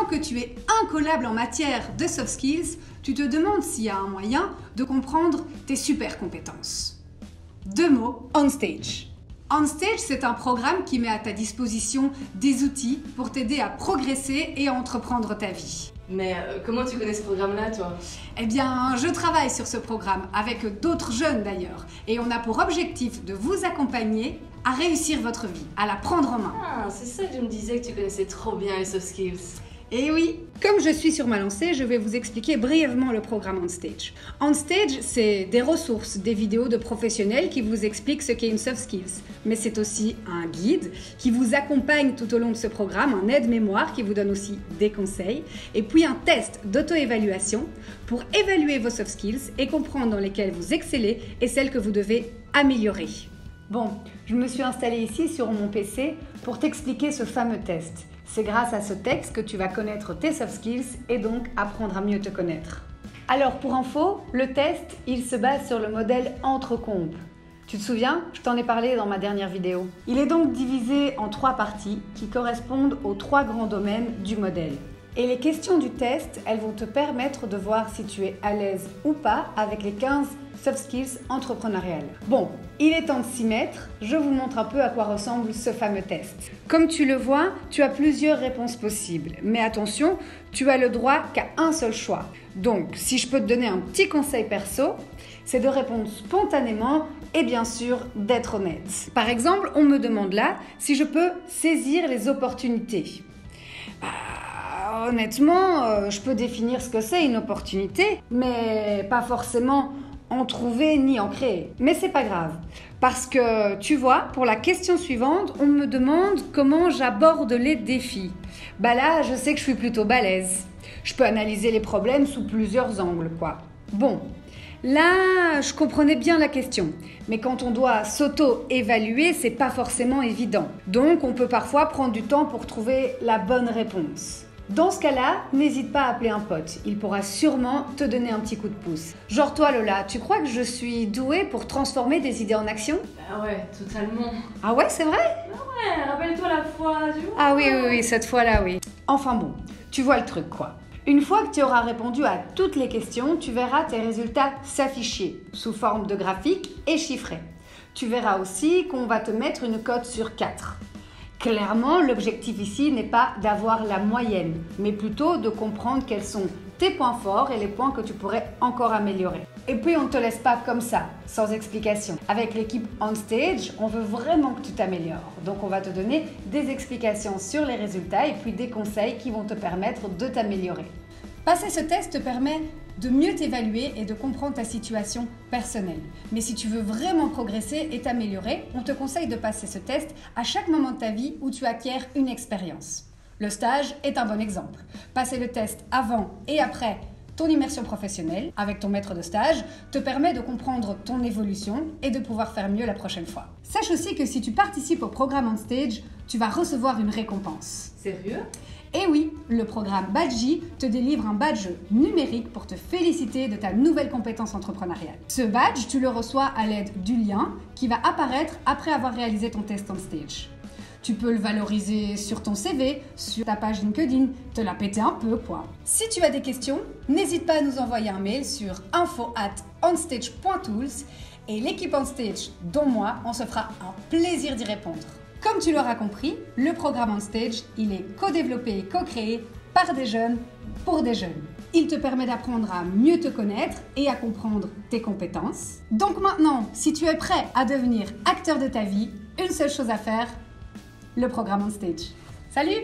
Maintenant que tu es incollable en matière de soft skills, tu te demandes s'il y a un moyen de comprendre tes super compétences. 2 mots, OnStage. OnStage, c'est un programme qui met à ta disposition des outils pour t'aider à progresser et à entreprendre ta vie. Mais comment tu connais ce programme-là, toi? Eh bien, je travaille sur ce programme avec d'autres jeunes d'ailleurs. Et on a pour objectif de vous accompagner à réussir votre vie, à la prendre en main. Ah, c'est ça que je me disais, que tu connaissais trop bien les soft skills. Et oui, comme je suis sur ma lancée, je vais vous expliquer brièvement le programme OnStage. OnStage, c'est des ressources, des vidéos de professionnels qui vous expliquent ce qu'est une soft skills. Mais c'est aussi un guide qui vous accompagne tout au long de ce programme, un aide-mémoire qui vous donne aussi des conseils, et puis un test d'auto-évaluation pour évaluer vos soft skills et comprendre dans lesquelles vous excellez et celles que vous devez améliorer. Bon, je me suis installée ici sur mon PC pour t'expliquer ce fameux test. C'est grâce à ce texte que tu vas connaître tes soft skills et donc apprendre à mieux te connaître. Alors pour info, le test, il se base sur le modèle Entrecomp. Tu te souviens? Je t'en ai parlé dans ma dernière vidéo. Il est donc divisé en 3 parties qui correspondent aux 3 grands domaines du modèle. Et les questions du test, elles vont te permettre de voir si tu es à l'aise ou pas avec les 15 soft skills entrepreneuriales. Bon, il est temps de s'y mettre. Je vous montre un peu à quoi ressemble ce fameux test. Comme tu le vois, tu as plusieurs réponses possibles. Mais attention, tu as le droit qu'à un seul choix. Donc, si je peux te donner un petit conseil perso, c'est de répondre spontanément et bien sûr d'être honnête. Par exemple, on me demande là si je peux saisir les opportunités. Honnêtement, je peux définir ce que c'est une opportunité, mais pas forcément en trouver ni en créer. Mais c'est pas grave, parce que tu vois, pour la question suivante, on me demande comment j'aborde les défis. Bah là, je sais que je suis plutôt balèze. Je peux analyser les problèmes sous plusieurs angles, quoi. Bon, là, je comprenais bien la question, mais quand on doit s'auto-évaluer, c'est pas forcément évident. Donc, on peut parfois prendre du temps pour trouver la bonne réponse. Dans ce cas-là, n'hésite pas à appeler un pote. Il pourra sûrement te donner un petit coup de pouce. Genre toi, Lola, tu crois que je suis douée pour transformer des idées en action? Ah ouais, totalement. Ah ouais, c'est vrai? Ah ouais, rappelle-toi la fois, tu vois. Ah oui, cette fois-là, oui. Enfin bon, tu vois le truc, quoi. Une fois que tu auras répondu à toutes les questions, tu verras tes résultats s'afficher sous forme de graphique et chiffrés. Tu verras aussi qu'on va te mettre une cote sur 4. Clairement, l'objectif ici n'est pas d'avoir la moyenne, mais plutôt de comprendre quels sont tes points forts et les points que tu pourrais encore améliorer. Et puis, on ne te laisse pas comme ça, sans explication. Avec l'équipe OnStage, on veut vraiment que tu t'améliores. Donc, on va te donner des explications sur les résultats et puis des conseils qui vont te permettre de t'améliorer. Passer ce test te permet de mieux t'évaluer et de comprendre ta situation personnelle. Mais si tu veux vraiment progresser et t'améliorer, on te conseille de passer ce test à chaque moment de ta vie où tu acquiers une expérience. Le stage est un bon exemple. Passer le test avant et après ton immersion professionnelle avec ton maître de stage te permet de comprendre ton évolution et de pouvoir faire mieux la prochaine fois. Sache aussi que si tu participes au programme OnStage, tu vas recevoir une récompense. Sérieux? Et oui, le programme Badgie te délivre un badge numérique pour te féliciter de ta nouvelle compétence entrepreneuriale. Ce badge, tu le reçois à l'aide du lien qui va apparaître après avoir réalisé ton test OnStage. Tu peux le valoriser sur ton CV, sur ta page LinkedIn, te la péter un peu quoi. Si tu as des questions, n'hésite pas à nous envoyer un mail sur info@onstage.tools et l'équipe OnStage, dont moi, on se fera un plaisir d'y répondre. Comme tu l'auras compris, le programme OnStage, il est co-développé et co-créé par des jeunes pour des jeunes. Il te permet d'apprendre à mieux te connaître et à comprendre tes compétences. Donc maintenant, si tu es prêt à devenir acteur de ta vie, une seule chose à faire, le programme OnStage. Salut!